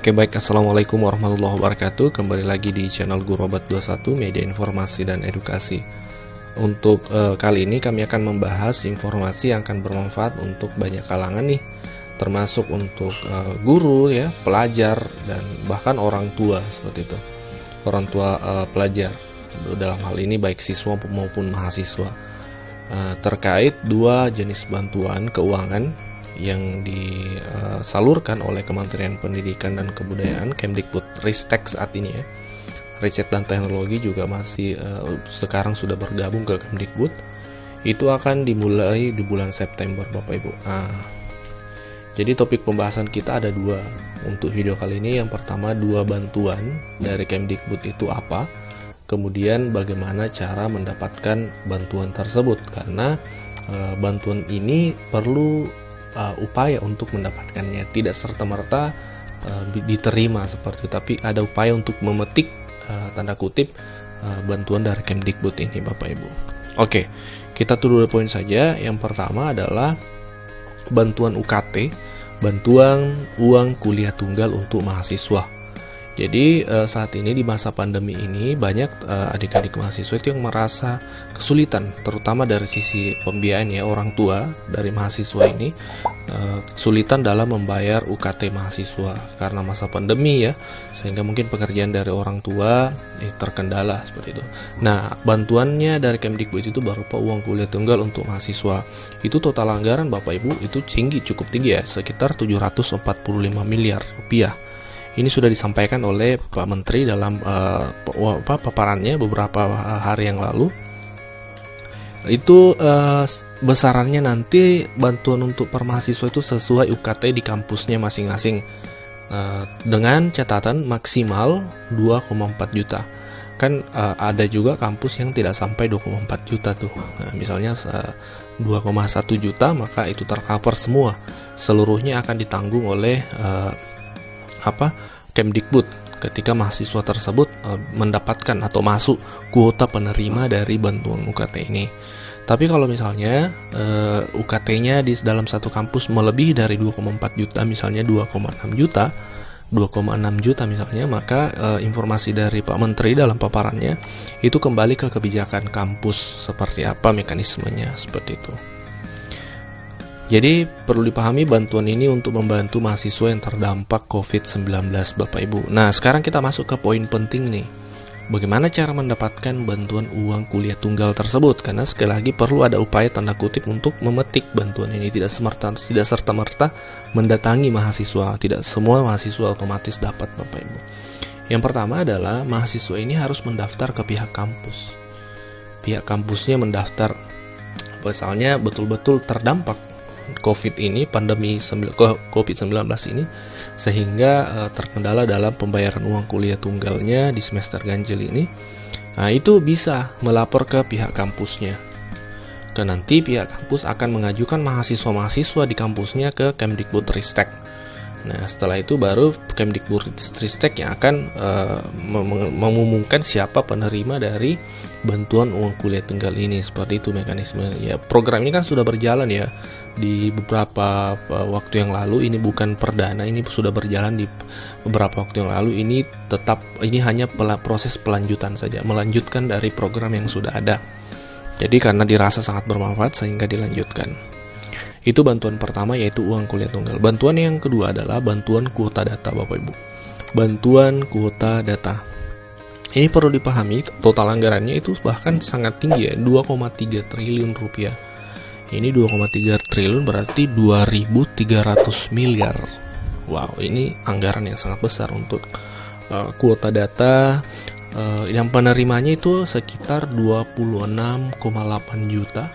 Oke baik, Assalamualaikum warahmatullahi wabarakatuh. Kembali lagi di channel Guru Obat 21, media informasi dan edukasi. Untuk kali ini kami akan membahas informasi yang akan bermanfaat untuk banyak kalangan nih, termasuk untuk guru ya, pelajar, dan bahkan orang tua seperti itu. Orang tua pelajar, dalam hal ini baik siswa maupun mahasiswa, terkait dua jenis bantuan keuangan yang disalurkan oleh Kementerian Pendidikan dan Kebudayaan, Kemdikbudristek saat ini ya. Riset dan Teknologi juga masih sekarang sudah bergabung ke Kemdikbud. Itu akan dimulai di bulan September, Bapak Ibu. Jadi topik pembahasan kita ada dua untuk video kali ini. Yang pertama, dua bantuan dari Kemdikbud itu apa, kemudian bagaimana cara mendapatkan bantuan tersebut, karena bantuan ini perlu upaya untuk mendapatkannya, tidak serta-merta diterima seperti itu, tapi ada upaya untuk memetik tanda kutip bantuan dari Kemdikbud ini, Bapak Ibu. Oke, kita tuh dua poin saja. Yang pertama adalah bantuan UKT, bantuan uang kuliah tunggal untuk mahasiswa. Jadi saat ini di masa pandemi ini banyak adik-adik mahasiswa itu yang merasa kesulitan, terutama dari sisi pembiayaan ya, orang tua dari mahasiswa ini kesulitan dalam membayar UKT mahasiswa karena masa pandemi ya, sehingga mungkin pekerjaan dari orang tua terkendala seperti itu. Nah, bantuannya dari Kemdikbud itu berupa uang kuliah tunggal untuk mahasiswa. Itu total anggaran Bapak Ibu itu cukup tinggi ya, sekitar 745 miliar rupiah. Ini sudah disampaikan oleh Pak Menteri dalam paparannya beberapa hari yang lalu. Itu besarannya nanti bantuan untuk per mahasiswa itu sesuai UKT di kampusnya masing-masing, dengan catatan maksimal 2,4 juta. Kan ada juga kampus yang tidak sampai 2,4 juta tuh. Misalnya 2,1 juta, maka itu tercover semua. Seluruhnya akan ditanggung oleh Kemdikbud ketika mahasiswa tersebut mendapatkan atau masuk kuota penerima dari bantuan UKT ini. Tapi kalau misalnya UKT-nya di dalam satu kampus melebihi dari 2,4 juta, misalnya 2,6 juta misalnya, maka informasi dari Pak Menteri dalam paparannya itu kembali ke kebijakan kampus seperti apa mekanismenya, seperti itu. Jadi perlu dipahami bantuan ini untuk membantu mahasiswa yang terdampak COVID-19, Bapak Ibu. Nah, sekarang kita masuk ke poin penting nih. Bagaimana cara mendapatkan bantuan uang kuliah tunggal tersebut? Karena sekali lagi perlu ada upaya tanda kutip untuk memetik bantuan ini. Tidak serta-merta mendatangi mahasiswa. Tidak semua mahasiswa otomatis dapat, Bapak Ibu. Yang pertama adalah mahasiswa ini harus mendaftar ke pihak kampus. Pihak kampusnya mendaftar, misalnya betul-betul terdampak COVID ini, pandemi COVID-19 ini, sehingga terkendala dalam pembayaran uang kuliah tunggalnya di semester ganjil ini. Nah, itu bisa melapor ke pihak kampusnya. Dan nanti pihak kampus akan mengajukan mahasiswa-mahasiswa di kampusnya ke Kemdikbudristek. Nah, setelah itu baru Kemdikbudristek yang akan mengumumkan siapa penerima dari bantuan uang kuliah tunggal ini. Seperti itu mekanisme. Ya, program ini kan sudah berjalan ya di beberapa waktu yang lalu. Ini bukan perdana, ini sudah berjalan di beberapa waktu yang lalu. Ini hanya proses pelanjutan saja, melanjutkan dari program yang sudah ada. Jadi karena dirasa sangat bermanfaat sehingga dilanjutkan. Itu bantuan pertama, yaitu uang kuliah tunggal. Bantuan yang kedua adalah bantuan kuota data, Bapak Ibu. Bantuan kuota data. Ini perlu dipahami, total anggarannya itu bahkan sangat tinggi ya, 2,3 triliun rupiah. Ini 2,3 triliun berarti 2.300 miliar. Wow, ini anggaran yang sangat besar untuk kuota data. Yang penerimanya itu sekitar 26,8 juta.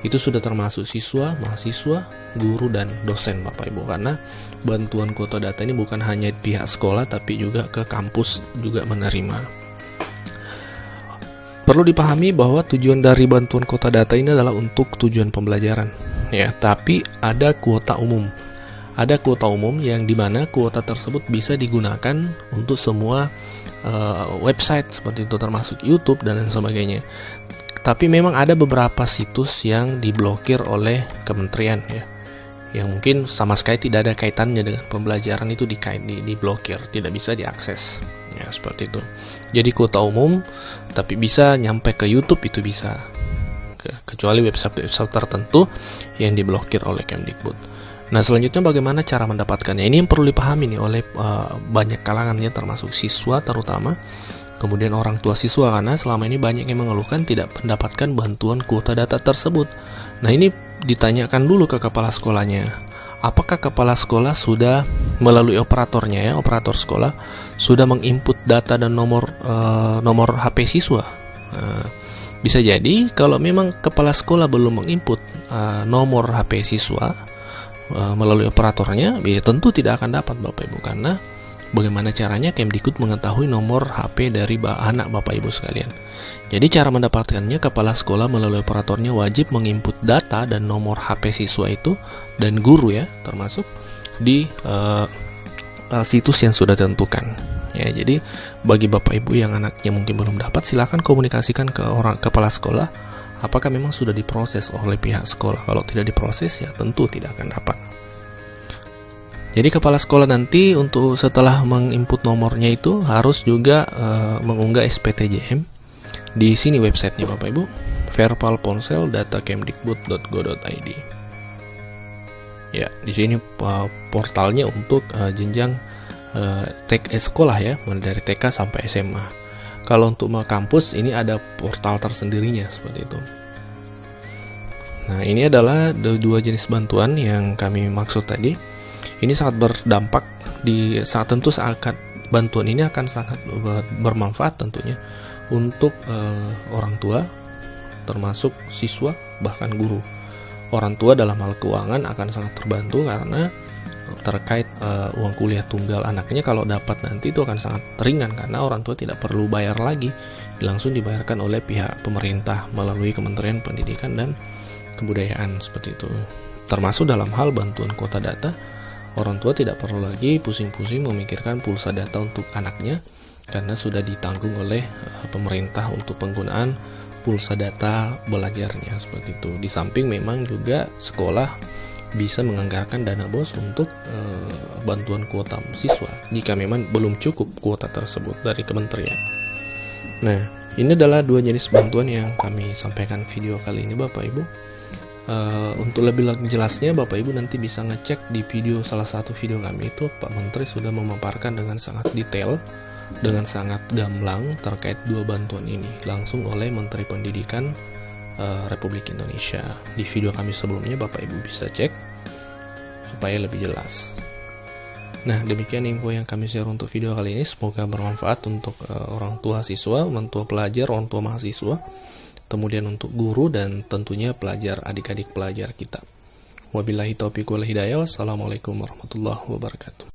Itu sudah termasuk siswa, mahasiswa, guru, dan dosen, Bapak Ibu. Karena bantuan kuota data ini bukan hanya pihak sekolah, tapi juga ke kampus juga menerima. Perlu dipahami bahwa tujuan dari bantuan kuota data ini adalah untuk tujuan pembelajaran, ya. Tapi ada kuota umum. Ada kuota umum yang dimana kuota tersebut bisa digunakan untuk semua website seperti itu, termasuk YouTube dan lain sebagainya. Tapi memang ada beberapa situs yang diblokir oleh kementerian ya. yang mungkin sama sekali tidak ada kaitannya dengan pembelajaran itu diblokir, tidak bisa diakses. Ya, seperti itu. Jadi kuota umum tapi bisa nyampe ke YouTube itu bisa. Kecuali website-website tertentu yang diblokir oleh Kemdikbud. Nah, selanjutnya bagaimana cara mendapatkannya? Ini yang perlu dipahami nih oleh banyak kalangannya, termasuk siswa terutama, kemudian orang tua siswa, karena selama ini banyak yang mengeluhkan tidak mendapatkan bantuan kuota data tersebut. Nah, ini ditanyakan dulu ke kepala sekolahnya. Apakah kepala sekolah sudah melalui operatornya, ya, operator sekolah sudah menginput data dan nomor HP siswa? Bisa jadi kalau memang kepala sekolah belum menginput nomor HP siswa melalui operatornya, ya tentu tidak akan dapat Bapak Ibu, karena bagaimana caranya Kemdikbud mengetahui nomor HP dari anak Bapak Ibu sekalian. Jadi cara mendapatkannya, kepala sekolah melalui operatornya wajib menginput data dan nomor HP siswa itu dan guru, ya, termasuk di situs yang sudah ditentukan. Ya, jadi bagi Bapak Ibu yang anaknya mungkin belum dapat, silakan komunikasikan ke orang kepala sekolah apakah memang sudah diproses oleh pihak sekolah. Kalau tidak diproses, ya tentu tidak akan dapat. Jadi kepala sekolah nanti untuk setelah menginput nomornya itu harus juga mengunggah SPTJM di sini websitenya Bapak Ibu, verpalponsel.datakemdikbud.go.id. Ya, di sini portalnya untuk jenjang sekolah, ya, mulai dari TK sampai SMA. Kalau untuk kampus ini ada portal tersendirinya seperti itu. Nah, ini adalah dua jenis bantuan yang kami maksud tadi. Ini sangat berdampak bantuan ini akan sangat bermanfaat tentunya untuk orang tua, termasuk siswa, bahkan guru. Orang tua dalam hal keuangan akan sangat terbantu karena terkait uang kuliah tunggal anaknya, kalau dapat nanti itu akan sangat ringan karena orang tua tidak perlu bayar lagi, langsung dibayarkan oleh pihak pemerintah melalui Kementerian Pendidikan dan Kebudayaan seperti itu. Termasuk dalam hal bantuan kuota data, orang tua tidak perlu lagi pusing-pusing memikirkan pulsa data untuk anaknya karena sudah ditanggung oleh pemerintah untuk penggunaan pulsa data belajarnya seperti itu. Di samping memang juga sekolah bisa menganggarkan dana BOS untuk bantuan kuota siswa jika memang belum cukup kuota tersebut dari kementerian. Nah, ini adalah dua jenis bantuan yang kami sampaikan video kali ini Bapak Ibu. Untuk lebih jelasnya Bapak Ibu nanti bisa ngecek di salah satu video kami itu, Pak Menteri sudah memaparkan dengan sangat detail, dengan sangat gamblang terkait dua bantuan ini langsung oleh Menteri Pendidikan Republik Indonesia. Di video kami sebelumnya Bapak Ibu bisa cek supaya lebih jelas. Nah, demikian info yang kami share untuk video kali ini. Semoga bermanfaat untuk orang tua siswa, orang tua pelajar, orang tua mahasiswa, kemudian untuk guru dan tentunya pelajar, adik-adik pelajar kita. Wabillahi taufiq wal hidayah. Wassalamualaikum warahmatullahi wabarakatuh.